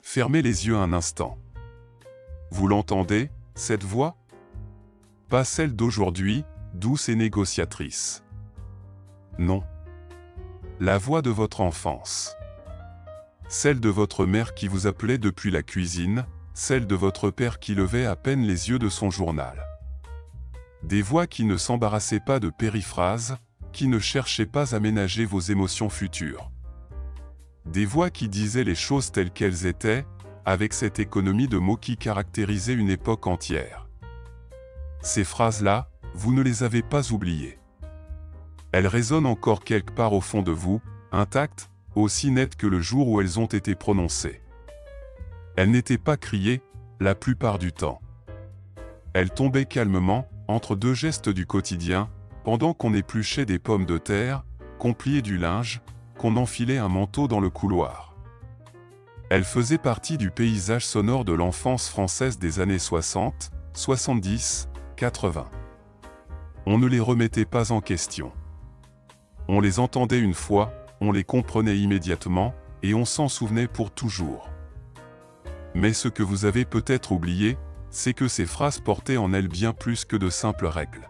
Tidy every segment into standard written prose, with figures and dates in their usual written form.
Fermez les yeux un instant. Vous l'entendez, cette voix? Pas celle d'aujourd'hui, douce et négociatrice. Non. La voix de votre enfance. Celle de votre mère qui vous appelait depuis la cuisine, celle de votre père qui levait à peine les yeux de son journal. Des voix qui ne s'embarrassaient pas de périphrases, qui ne cherchaient pas à ménager vos émotions futures. Des voix qui disaient les choses telles qu'elles étaient, avec cette économie de mots qui caractérisait une époque entière. Ces phrases-là, vous ne les avez pas oubliées. Elles résonnent encore quelque part au fond de vous, intactes, aussi nettes que le jour où elles ont été prononcées. Elles n'étaient pas criées, la plupart du temps. Elles tombaient calmement, entre deux gestes du quotidien, pendant qu'on épluchait des pommes de terre, qu'on pliait du linge, qu'on enfilait un manteau dans le couloir. Elles faisaient partie du paysage sonore de l'enfance française des années 60, 70, 80. On ne les remettait pas en question. On les entendait une fois, on les comprenait immédiatement, et on s'en souvenait pour toujours. Mais ce que vous avez peut-être oublié, c'est que ces phrases portaient en elles bien plus que de simples règles.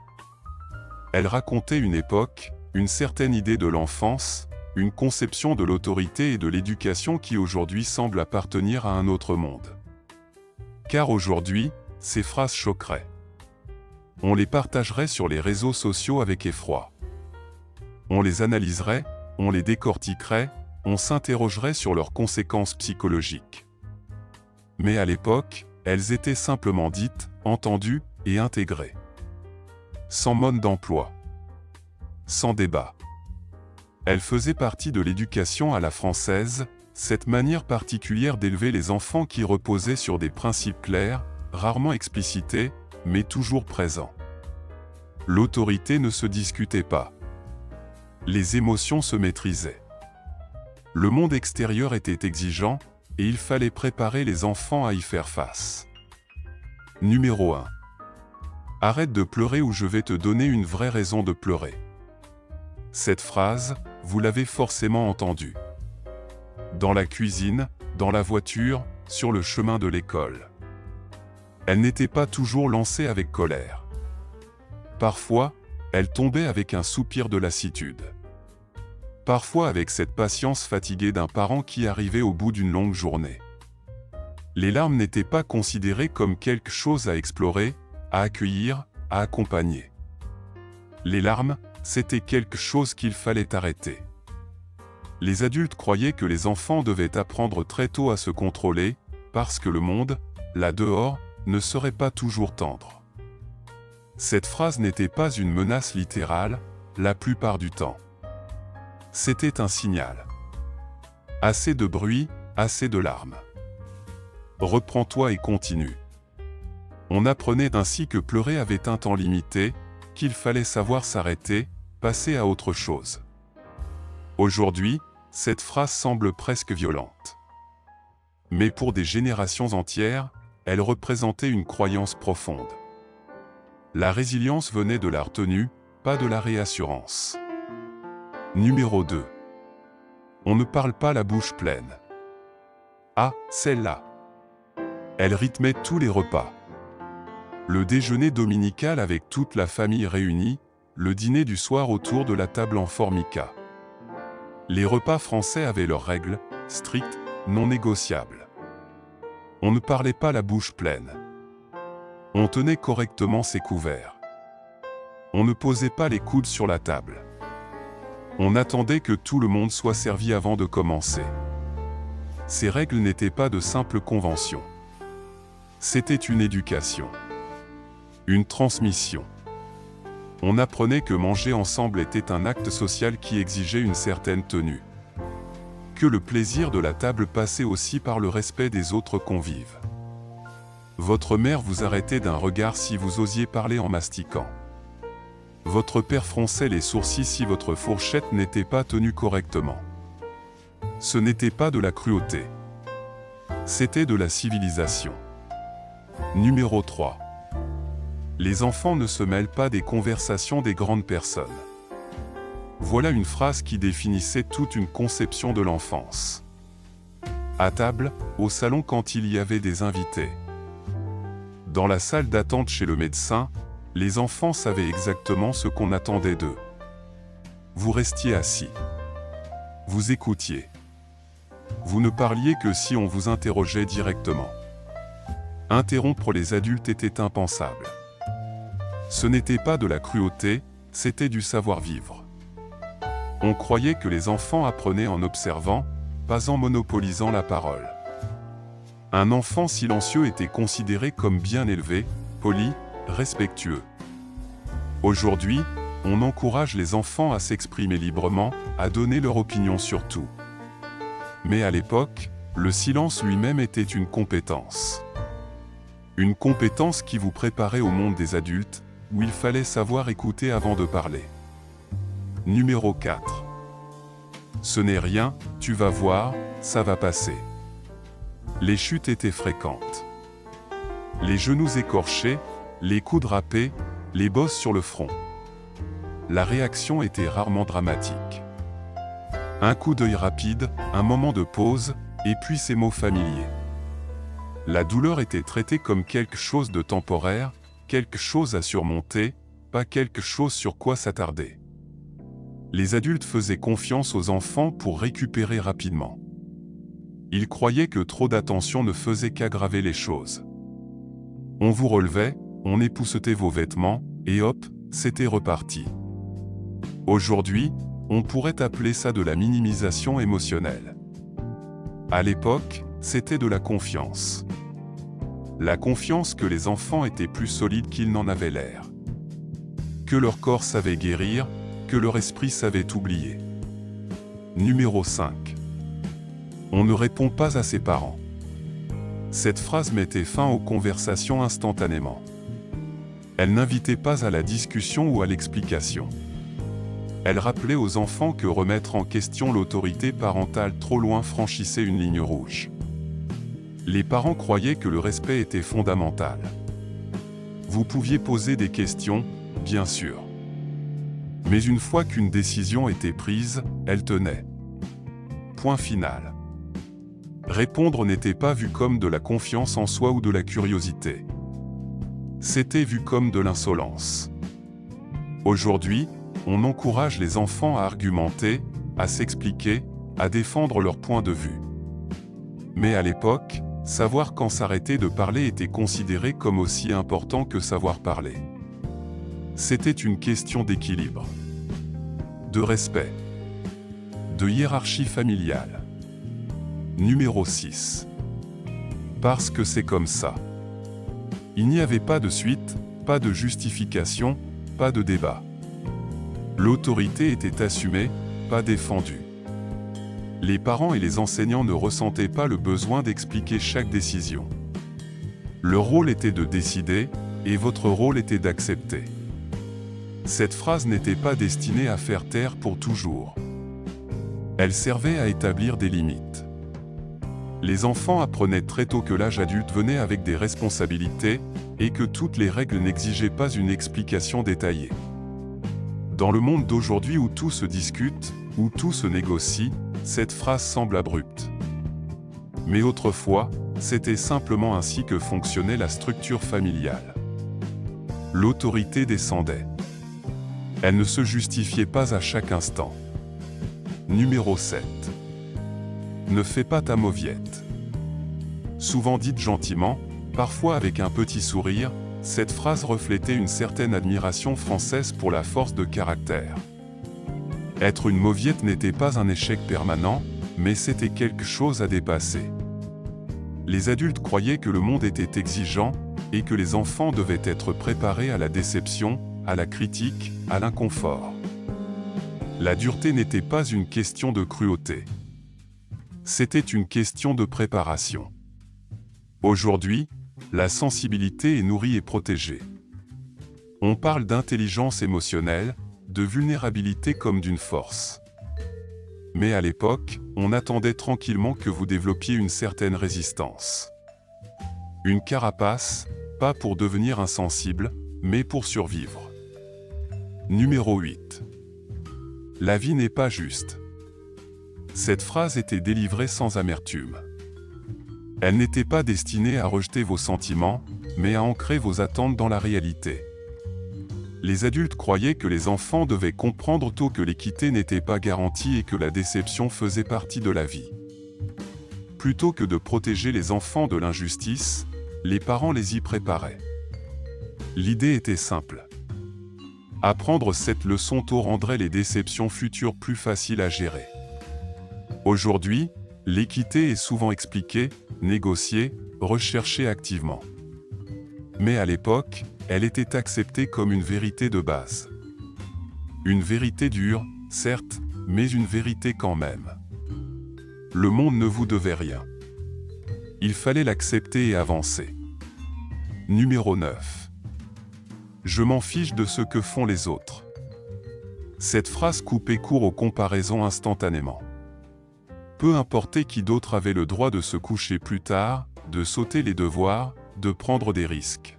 Elles racontaient une époque, une certaine idée de l'enfance, une conception de l'autorité et de l'éducation qui aujourd'hui semble appartenir à un autre monde. Car aujourd'hui, ces phrases choqueraient. On les partagerait sur les réseaux sociaux avec effroi. On les analyserait, on les décortiquerait, on s'interrogerait sur leurs conséquences psychologiques. Mais à l'époque, elles étaient simplement dites, entendues et intégrées. Sans mode d'emploi. Sans débat. Elles faisaient partie de l'éducation à la française, cette manière particulière d'élever les enfants qui reposait sur des principes clairs, rarement explicités, mais toujours présents. L'autorité ne se discutait pas. Les émotions se maîtrisaient. Le monde extérieur était exigeant, et il fallait préparer les enfants à y faire face. Numéro 1. Arrête de pleurer ou je vais te donner une vraie raison de pleurer. Cette phrase, vous l'avez forcément entendue. Dans la cuisine, dans la voiture, sur le chemin de l'école. Elle n'était pas toujours lancée avec colère. Parfois, elle tombait avec un soupir de lassitude. Parfois avec cette patience fatiguée d'un parent qui arrivait au bout d'une longue journée. Les larmes n'étaient pas considérées comme quelque chose à explorer, à accueillir, à accompagner. Les larmes, c'était quelque chose qu'il fallait arrêter. Les adultes croyaient que les enfants devaient apprendre très tôt à se contrôler, parce que le monde, là dehors, ne serait pas toujours tendre. Cette phrase n'était pas une menace littérale, la plupart du temps. C'était un signal. Assez de bruit, assez de larmes. Reprends-toi et continue. On apprenait ainsi que pleurer avait un temps limité, qu'il fallait savoir s'arrêter, passer à autre chose. Aujourd'hui, cette phrase semble presque violente. Mais pour des générations entières, elle représentait une croyance profonde. La résilience venait de la retenue, pas de la réassurance. Numéro 2. On ne parle pas la bouche pleine. Ah, celle-là. Elle rythmait tous les repas. Le déjeuner dominical avec toute la famille réunie, le dîner du soir autour de la table en formica. Les repas français avaient leurs règles, strictes, non négociables. On ne parlait pas la bouche pleine. On tenait correctement ses couverts. On ne posait pas les coudes sur la table. On attendait que tout le monde soit servi avant de commencer. Ces règles n'étaient pas de simples conventions. C'était une éducation. Une transmission. On apprenait que manger ensemble était un acte social qui exigeait une certaine tenue. Que le plaisir de la table passait aussi par le respect des autres convives. Votre mère vous arrêtait d'un regard si vous osiez parler en mastiquant. Votre père fronçait les sourcils si votre fourchette n'était pas tenue correctement. Ce n'était pas de la cruauté. C'était de la civilisation. Numéro 3. Les enfants ne se mêlent pas des conversations des grandes personnes. Voilà une phrase qui définissait toute une conception de l'enfance. À table, au salon quand il y avait des invités. Dans la salle d'attente chez le médecin, les enfants savaient exactement ce qu'on attendait d'eux. Vous restiez assis. Vous écoutiez. Vous ne parliez que si on vous interrogeait directement. Interrompre les adultes était impensable. Ce n'était pas de la cruauté, c'était du savoir-vivre. On croyait que les enfants apprenaient en observant, pas en monopolisant la parole. Un enfant silencieux était considéré comme bien élevé, poli, respectueux. Aujourd'hui, on encourage les enfants à s'exprimer librement, à donner leur opinion sur tout. Mais à l'époque, le silence lui-même était une compétence. Une compétence qui vous préparait au monde des adultes, où il fallait savoir écouter avant de parler. Numéro 4. Ce n'est rien, tu vas voir, ça va passer. Les chutes étaient fréquentes. Les genoux écorchés, les coudes râpés, les bosses sur le front. La réaction était rarement dramatique. Un coup d'œil rapide, un moment de pause, et puis ces mots familiers. La douleur était traitée comme quelque chose de temporaire, quelque chose à surmonter, pas quelque chose sur quoi s'attarder. Les adultes faisaient confiance aux enfants pour récupérer rapidement. Ils croyaient que trop d'attention ne faisait qu'aggraver les choses. On vous relevait, on époussetait vos vêtements, et hop, c'était reparti. Aujourd'hui, on pourrait appeler ça de la minimisation émotionnelle. À l'époque, c'était de la confiance. La confiance que les enfants étaient plus solides qu'ils n'en avaient l'air. Que leur corps savait guérir, que leur esprit savait oublier. Numéro 5. On ne répond pas à ses parents. Cette phrase mettait fin aux conversations instantanément. Elle n'invitait pas à la discussion ou à l'explication. Elle rappelait aux enfants que remettre en question l'autorité parentale trop loin franchissait une ligne rouge. Les parents croyaient que le respect était fondamental. Vous pouviez poser des questions, bien sûr. Mais une fois qu'une décision était prise, elle tenait. Point final. Répondre n'était pas vu comme de la confiance en soi ou de la curiosité. C'était vu comme de l'insolence. Aujourd'hui, on encourage les enfants à argumenter, à s'expliquer, à défendre leur point de vue. Mais à l'époque, savoir quand s'arrêter de parler était considéré comme aussi important que savoir parler. C'était une question d'équilibre, de respect, de hiérarchie familiale. Numéro 6. Parce que c'est comme ça. Il n'y avait pas de suite, pas de justification, pas de débat. L'autorité était assumée, pas défendue. Les parents et les enseignants ne ressentaient pas le besoin d'expliquer chaque décision. Leur rôle était de décider, et votre rôle était d'accepter. Cette phrase n'était pas destinée à faire taire pour toujours. Elle servait à établir des limites. Les enfants apprenaient très tôt que l'âge adulte venait avec des responsabilités, et que toutes les règles n'exigeaient pas une explication détaillée. Dans le monde d'aujourd'hui où tout se discute, où tout se négocie, cette phrase semble abrupte. Mais autrefois, c'était simplement ainsi que fonctionnait la structure familiale. L'autorité descendait. Elle ne se justifiait pas à chaque instant. Numéro 7. Ne fais pas ta mauviette. Souvent dite gentiment, parfois avec un petit sourire, cette phrase reflétait une certaine admiration française pour la force de caractère. Être une mauviette n'était pas un échec permanent, mais c'était quelque chose à dépasser. Les adultes croyaient que le monde était exigeant, et que les enfants devaient être préparés à la déception, à la critique, à l'inconfort. La dureté n'était pas une question de cruauté. C'était une question de préparation. Aujourd'hui, la sensibilité est nourrie et protégée. On parle d'intelligence émotionnelle, de vulnérabilité comme d'une force. Mais à l'époque, on attendait tranquillement que vous développiez une certaine résistance. Une carapace, pas pour devenir insensible, mais pour survivre. Numéro 8. La vie n'est pas juste. Cette phrase était délivrée sans amertume. Elle n'était pas destinée à rejeter vos sentiments, mais à ancrer vos attentes dans la réalité. Les adultes croyaient que les enfants devaient comprendre tôt que l'équité n'était pas garantie et que la déception faisait partie de la vie. Plutôt que de protéger les enfants de l'injustice, les parents les y préparaient. L'idée était simple. Apprendre cette leçon tôt rendrait les déceptions futures plus faciles à gérer. Aujourd'hui, l'équité est souvent expliquée, négociée, recherchée activement. Mais à l'époque, elle était acceptée comme une vérité de base. Une vérité dure, certes, mais une vérité quand même. Le monde ne vous devait rien. Il fallait l'accepter et avancer. Numéro 9. Je m'en fiche de ce que font les autres. Cette phrase coupait court aux comparaisons instantanément. Peu importait qui d'autre avait le droit de se coucher plus tard, de sauter les devoirs, de prendre des risques.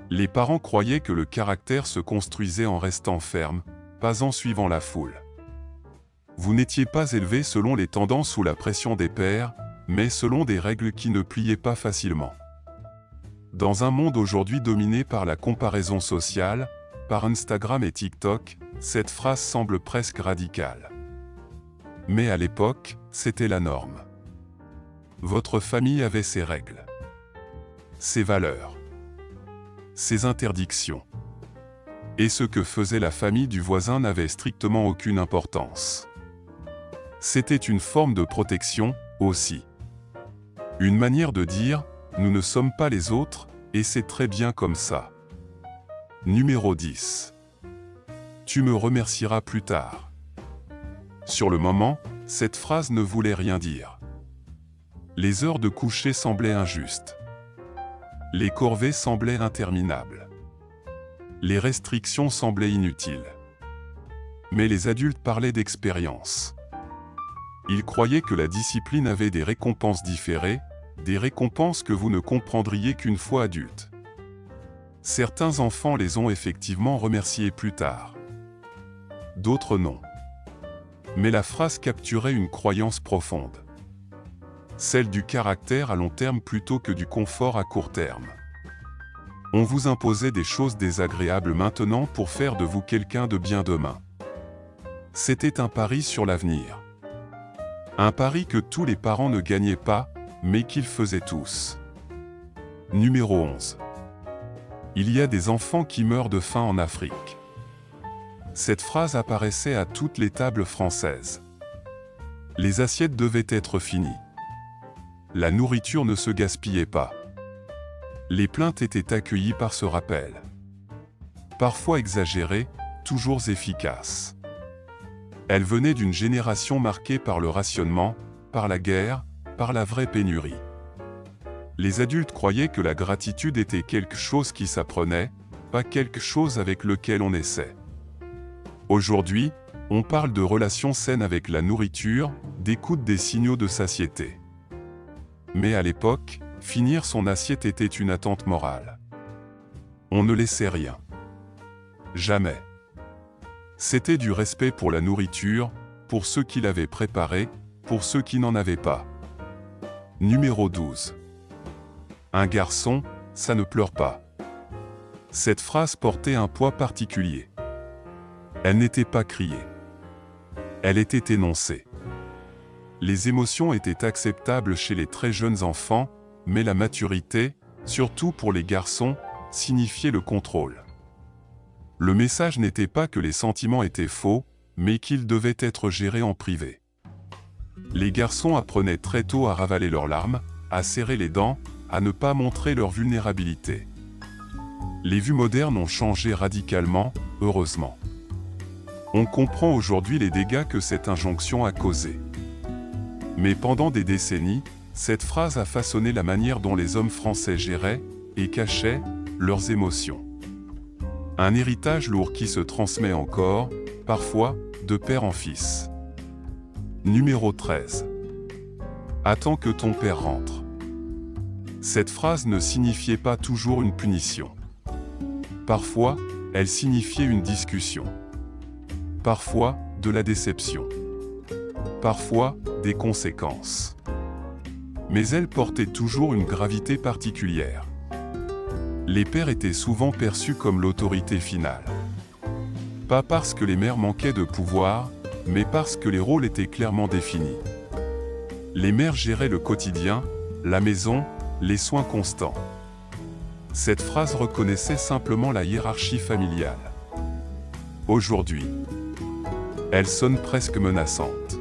Les parents croyaient que le caractère se construisait en restant ferme, pas en suivant la foule. Vous n'étiez pas élevé selon les tendances ou la pression des pairs, mais selon des règles qui ne pliaient pas facilement. Dans un monde aujourd'hui dominé par la comparaison sociale, par Instagram et TikTok, cette phrase semble presque radicale. Mais à l'époque, c'était la norme. Votre famille avait ses règles, ses valeurs, ses interdictions. Et ce que faisait la famille du voisin n'avait strictement aucune importance. C'était une forme de protection, aussi. Une manière de dire, nous ne sommes pas les autres, et c'est très bien comme ça. Numéro 10. Tu me remercieras plus tard. Sur le moment, cette phrase ne voulait rien dire. Les heures de coucher semblaient injustes. Les corvées semblaient interminables. Les restrictions semblaient inutiles. Mais les adultes parlaient d'expérience. Ils croyaient que la discipline avait des récompenses différées, des récompenses que vous ne comprendriez qu'une fois adulte. Certains enfants les ont effectivement remerciés plus tard. D'autres non. Mais la phrase capturait une croyance profonde. Celle du caractère à long terme plutôt que du confort à court terme. On vous imposait des choses désagréables maintenant pour faire de vous quelqu'un de bien demain. C'était un pari sur l'avenir. Un pari que tous les parents ne gagnaient pas, mais qu'ils faisaient tous. Numéro 11. Il y a des enfants qui meurent de faim en Afrique. Cette phrase apparaissait à toutes les tables françaises. Les assiettes devaient être finies. La nourriture ne se gaspillait pas. Les plaintes étaient accueillies par ce rappel. Parfois exagérées, toujours efficaces. Elles venaient d'une génération marquée par le rationnement, par la guerre, par la vraie pénurie. Les adultes croyaient que la gratitude était quelque chose qui s'apprenait, pas quelque chose avec lequel on naissait. Aujourd'hui, on parle de relations saines avec la nourriture, d'écoute des signaux de satiété. Mais à l'époque, finir son assiette était une attente morale. On ne laissait rien. Jamais. C'était du respect pour la nourriture, pour ceux qui l'avaient préparée, pour ceux qui n'en avaient pas. Numéro 12. Un garçon, ça ne pleure pas. Cette phrase portait un poids particulier. Elle n'était pas criée. Elle était énoncée. Les émotions étaient acceptables chez les très jeunes enfants, mais la maturité, surtout pour les garçons, signifiait le contrôle. Le message n'était pas que les sentiments étaient faux, mais qu'ils devaient être gérés en privé. Les garçons apprenaient très tôt à ravaler leurs larmes, à serrer les dents, à ne pas montrer leur vulnérabilité. Les vues modernes ont changé radicalement, heureusement. On comprend aujourd'hui les dégâts que cette injonction a causés. Mais pendant des décennies, cette phrase a façonné la manière dont les hommes français géraient, et cachaient, leurs émotions. Un héritage lourd qui se transmet encore, parfois, de père en fils. Numéro 13. Attends que ton père rentre. Cette phrase ne signifiait pas toujours une punition. Parfois, elle signifiait une discussion. Parfois, de la déception. Parfois, des conséquences. Mais elles portaient toujours une gravité particulière. Les pères étaient souvent perçus comme l'autorité finale. Pas parce que les mères manquaient de pouvoir, mais parce que les rôles étaient clairement définis. Les mères géraient le quotidien, la maison, les soins constants. Cette phrase reconnaissait simplement la hiérarchie familiale. Aujourd'hui, elle sonne presque menaçante.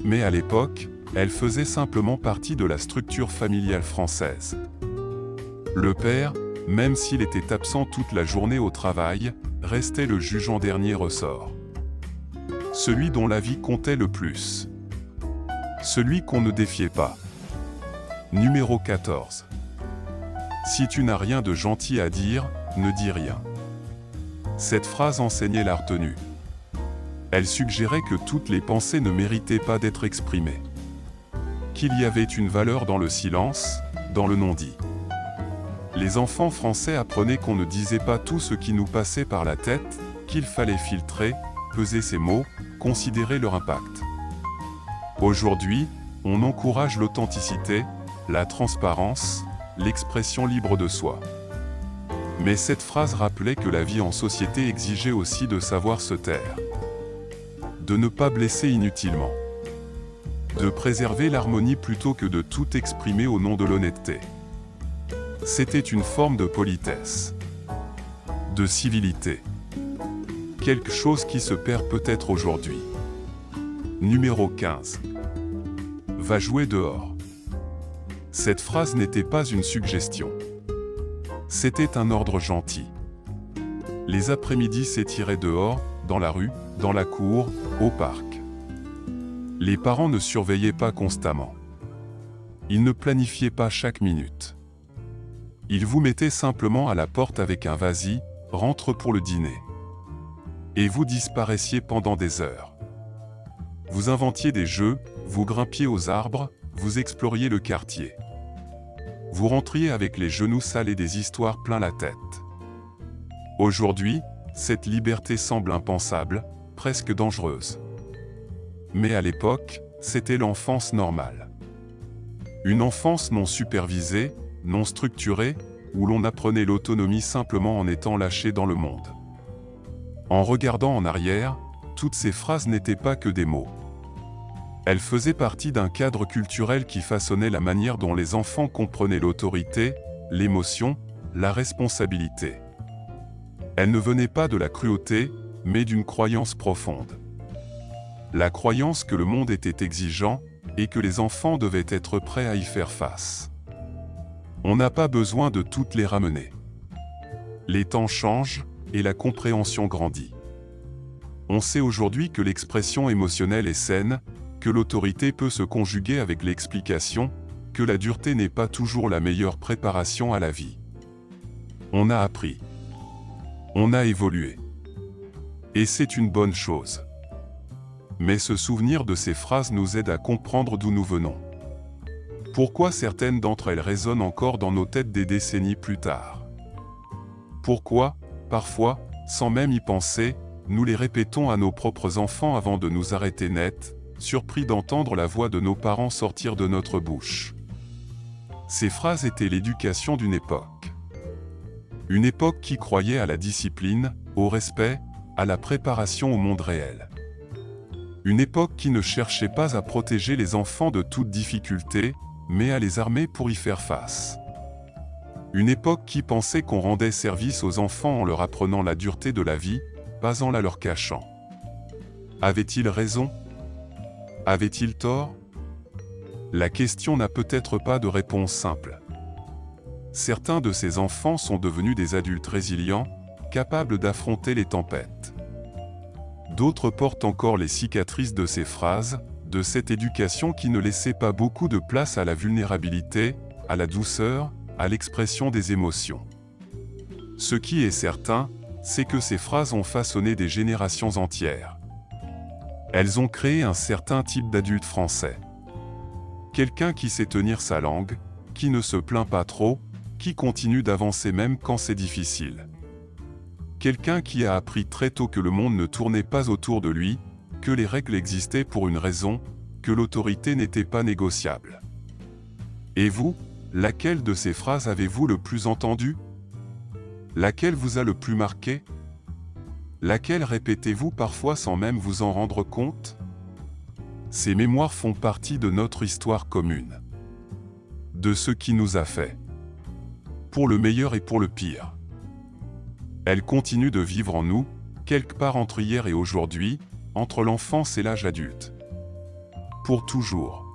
Mais à l'époque, elle faisait simplement partie de la structure familiale française. Le père, même s'il était absent toute la journée au travail, restait le juge en dernier ressort. Celui dont la vie comptait le plus. Celui qu'on ne défiait pas. Numéro 14. Si tu n'as rien de gentil à dire, ne dis rien. Cette phrase enseignait la retenue. Elle suggérait que toutes les pensées ne méritaient pas d'être exprimées. Qu'il y avait une valeur dans le silence, dans le non-dit. Les enfants français apprenaient qu'on ne disait pas tout ce qui nous passait par la tête, qu'il fallait filtrer, peser ses mots, considérer leur impact. Aujourd'hui, on encourage l'authenticité, la transparence, l'expression libre de soi. Mais cette phrase rappelait que la vie en société exigeait aussi de savoir se taire. De ne pas blesser inutilement. De préserver l'harmonie plutôt que de tout exprimer au nom de l'honnêteté. C'était une forme de politesse. De civilité. Quelque chose qui se perd peut-être aujourd'hui. Numéro 15. Va jouer dehors. Cette phrase n'était pas une suggestion. C'était un ordre gentil. Les après-midi s'étiraient dehors, dans la rue, dans la cour, au parc. Les parents ne surveillaient pas constamment. Ils ne planifiaient pas chaque minute. Ils vous mettaient simplement à la porte avec un vas-y, rentre pour le dîner. Et vous disparaissiez pendant des heures. Vous inventiez des jeux, vous grimpiez aux arbres, vous exploriez le quartier. Vous rentriez avec les genoux sales et des histoires plein la tête. Aujourd'hui, cette liberté semble impensable, presque dangereuse. Mais à l'époque, c'était l'enfance normale. Une enfance non supervisée, non structurée, où l'on apprenait l'autonomie simplement en étant lâché dans le monde. En regardant en arrière, toutes ces phrases n'étaient pas que des mots. Elles faisaient partie d'un cadre culturel qui façonnait la manière dont les enfants comprenaient l'autorité, l'émotion, la responsabilité. Elles ne venaient pas de la cruauté, mais d'une croyance profonde. La croyance que le monde était exigeant, et que les enfants devaient être prêts à y faire face. On n'a pas besoin de toutes les ramener. Les temps changent, et la compréhension grandit. On sait aujourd'hui que l'expression émotionnelle est saine, que l'autorité peut se conjuguer avec l'explication, que la dureté n'est pas toujours la meilleure préparation à la vie. On a appris. On a évolué. Et c'est une bonne chose. Mais se souvenir de ces phrases nous aide à comprendre d'où nous venons. Pourquoi certaines d'entre elles résonnent encore dans nos têtes des décennies plus tard. Pourquoi, parfois, sans même y penser, nous les répétons à nos propres enfants avant de nous arrêter net, surpris d'entendre la voix de nos parents sortir de notre bouche. Ces phrases étaient l'éducation d'une époque. Une époque qui croyait à la discipline, au respect, à la préparation au monde réel. Une époque qui ne cherchait pas à protéger les enfants de toute difficulté, mais à les armer pour y faire face. Une époque qui pensait qu'on rendait service aux enfants en leur apprenant la dureté de la vie, pas en la leur cachant. Avait-il raison ? Avait-il tort ? La question n'a peut-être pas de réponse simple. Certains de ces enfants sont devenus des adultes résilients, capables d'affronter les tempêtes. D'autres portent encore les cicatrices de ces phrases, de cette éducation qui ne laissait pas beaucoup de place à la vulnérabilité, à la douceur, à l'expression des émotions. Ce qui est certain, c'est que ces phrases ont façonné des générations entières. Elles ont créé un certain type d'adulte français. Quelqu'un qui sait tenir sa langue, qui ne se plaint pas trop, qui continue d'avancer même quand c'est difficile. Quelqu'un qui a appris très tôt que le monde ne tournait pas autour de lui, que les règles existaient pour une raison, que l'autorité n'était pas négociable. Et vous, laquelle de ces phrases avez-vous le plus entendu? Laquelle vous a le plus marqué? Laquelle répétez-vous parfois sans même vous en rendre compte? Ces mémoires font partie de notre histoire commune. De ce qui nous a fait. Pour le meilleur et pour le pire. Elles continuent de vivre en nous, quelque part entre hier et aujourd'hui, entre l'enfance et l'âge adulte. Pour toujours.